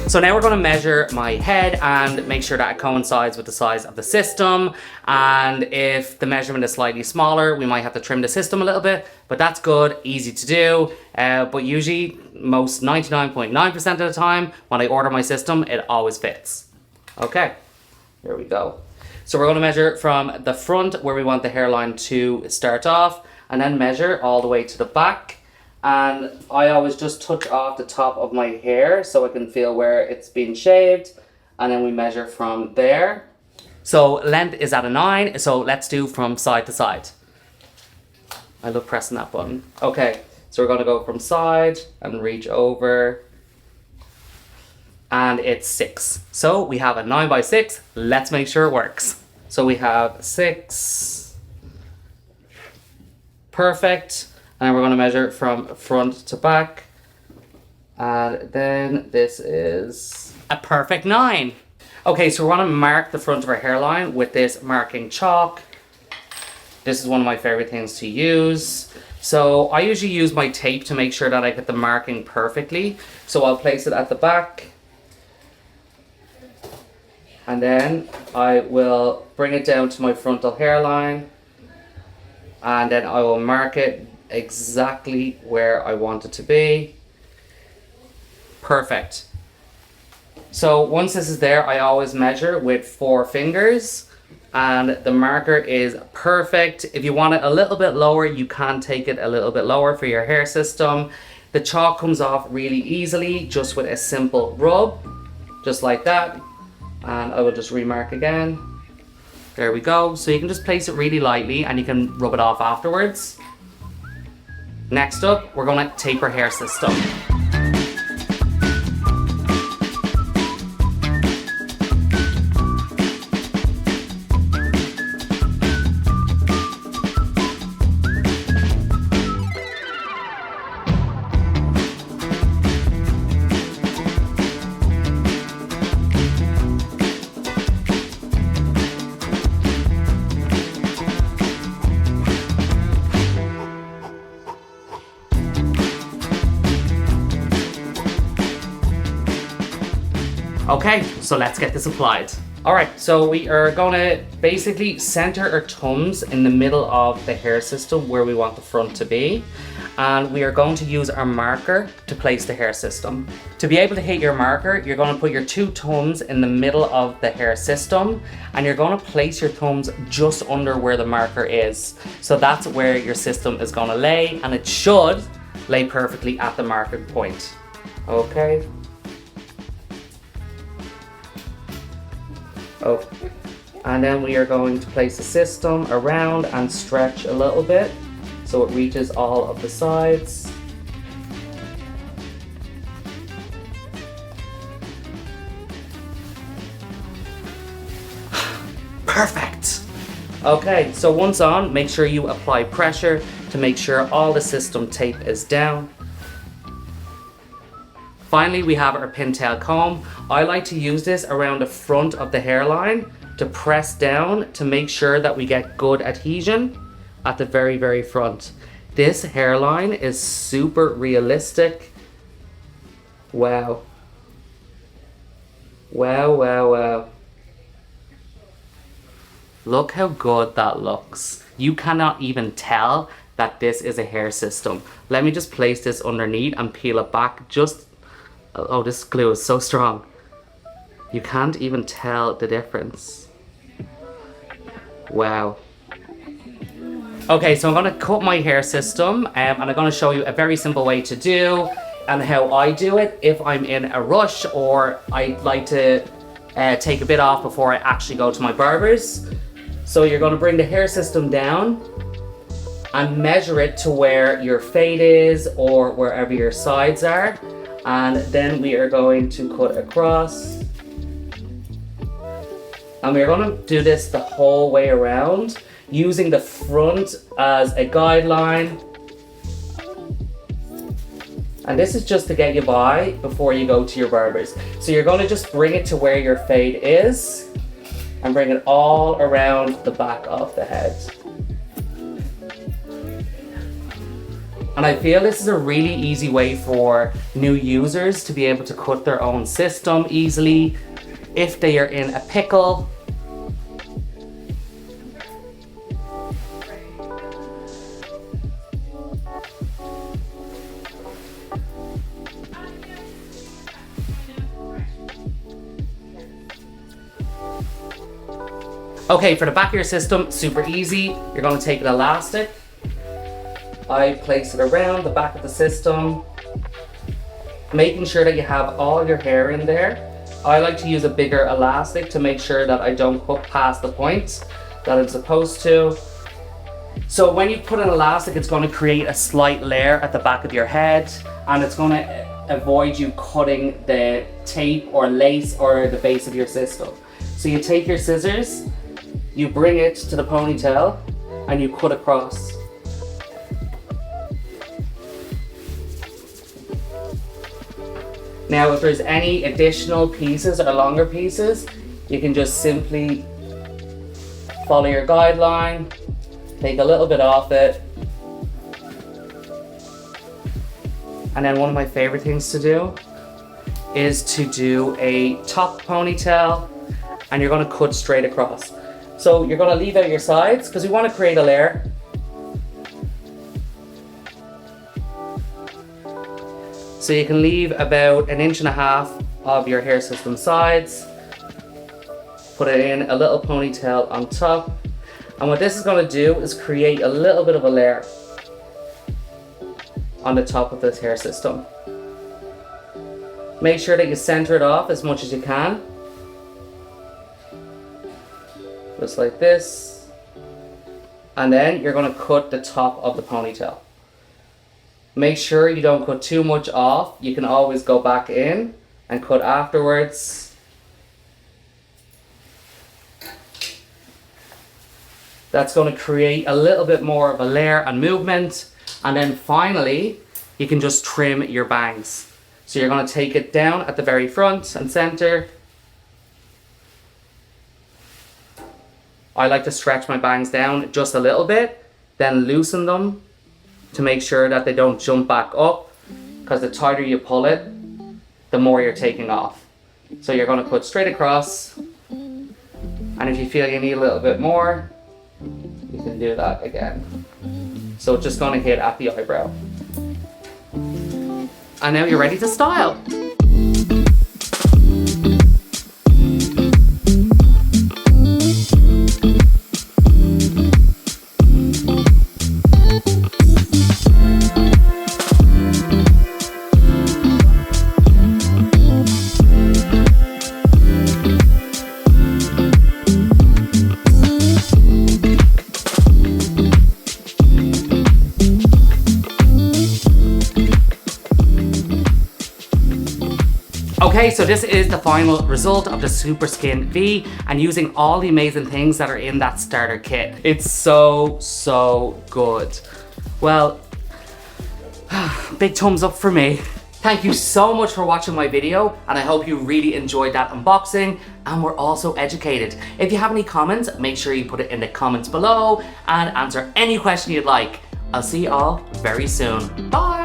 So now we're going to measure my head and make sure that it coincides with the size of the system. And if the measurement is slightly smaller, we might have to trim the system a little bit, but that's good, easy to do. But usually, most 99.9% of the time, when I order my system, it always fits. Okay, here we go. So we're going to measure from the front where we want the hairline to start off, and then measure all the way to the back. And I always just touch off the top of my hair so I can feel where it's being shaved, and then we measure from there. So length is at a 9, so let's do from side to side. I love pressing that button. Okay, so we're going to go from side and reach over, and it's 6. So we have a 9 by 6. Let's make sure it works. So we have 6. Perfect. And we're going to measure from front to back. And then this is a perfect 9. Okay, so we're going to mark the front of our hairline with this marking chalk. This is one of my favorite things to use. So I usually use my tape to make sure that I get the marking perfectly. So I'll place it at the back. And then I will bring it down to my frontal hairline. And then I will mark it exactly where I want it to be. Perfect. So once this is there, I always measure with 4 fingers, and the marker is perfect. If you want it a little bit lower, you can take it a little bit lower for your hair system. The chalk comes off really easily just with a simple rub, just like that. And I will just remark again. There we go. So you can just place it really lightly and you can rub it off afterwards. Next up, we're going to tape our hair system. Okay, so let's get this applied. Alright, so we are going to basically center our thumbs in the middle of the hair system where we want the front to be. And we are going to use our marker to place the hair system. To be able to hit your marker, you're going to put your 2 thumbs in the middle of the hair system, and you're going to place your thumbs just under where the marker is. So that's where your system is going to lay, and it should lay perfectly at the marker point. Okay. Oh, and then we are going to place the system around and stretch a little bit so it reaches all of the sides. Perfect! Okay, so once on, make sure you apply pressure to make sure all the system tape is down. Finally, we have our pintail comb. I like to use this around the front of the hairline to press down to make sure that we get good adhesion at the very, very front. This hairline is super realistic. Wow. Wow, wow, wow. Look how good that looks. You cannot even tell that this is a hair system. Let me just place this underneath and peel it back just. Oh, this glue is so strong. You can't even tell the difference. Wow. Okay, so I'm going to cut my hair system and I'm going to show you a very simple way to do and how I do it if I'm in a rush or I like to take a bit off before I actually go to my barber's. So you're going to bring the hair system down and measure it to where your fade is or wherever your sides are. And then we are going to cut across. And we're going to do this the whole way around, using the front as a guideline. And this is just to get you by before you go to your barber's. So you're going to just bring it to where your fade is and bring it all around the back of the head. And I feel this is a really easy way for new users to be able to cut their own system easily if they are in a pickle. Okay, for the back of your system, super easy. You're going to take an elastic. I place it around the back of the system, making sure that you have all your hair in there. I like to use a bigger elastic to make sure that I don't cut past the point that I'm supposed to. So when you put an elastic, it's going to create a slight layer at the back of your head, and it's going to avoid you cutting the tape or lace or the base of your system. So you take your scissors, you bring it to the ponytail, and you cut across. Now, if there's any additional pieces or longer pieces, you can just simply follow your guideline, take a little bit off it. And then one of my favorite things to do is to do a top ponytail, and you're going to cut straight across. So you're going to leave out your sides because we want to create a layer. So you can leave about 1.5 inches of your hair system sides. Put it in a little ponytail on top. And what this is going to do is create a little bit of a layer on the top of this hair system. Make sure that you center it off as much as you can. Just like this. And then you're going to cut the top of the ponytail. Make sure you don't cut too much off. You can always go back in and cut afterwards. That's going to create a little bit more of a layer and movement. And then finally, you can just trim your bangs. So you're going to take it down at the very front and center. I like to stretch my bangs down just a little bit, then loosen them to make sure that they don't jump back up, because the tighter you pull it, the more you're taking off. So you're going to cut straight across, and if you feel you need a little bit more, you can do that again. So it's just going to hit at the eyebrow. And now you're ready to style. Okay, so this is the final result of the Super Skin V, and using all the amazing things that are in that starter kit. It's so good. Well, big thumbs up for me. Thank you so much for watching my video, and I hope you really enjoyed that unboxing and were also educated. If you have any comments, make sure you put it in the comments below and answer any question you'd like. I'll see you all very soon. Bye!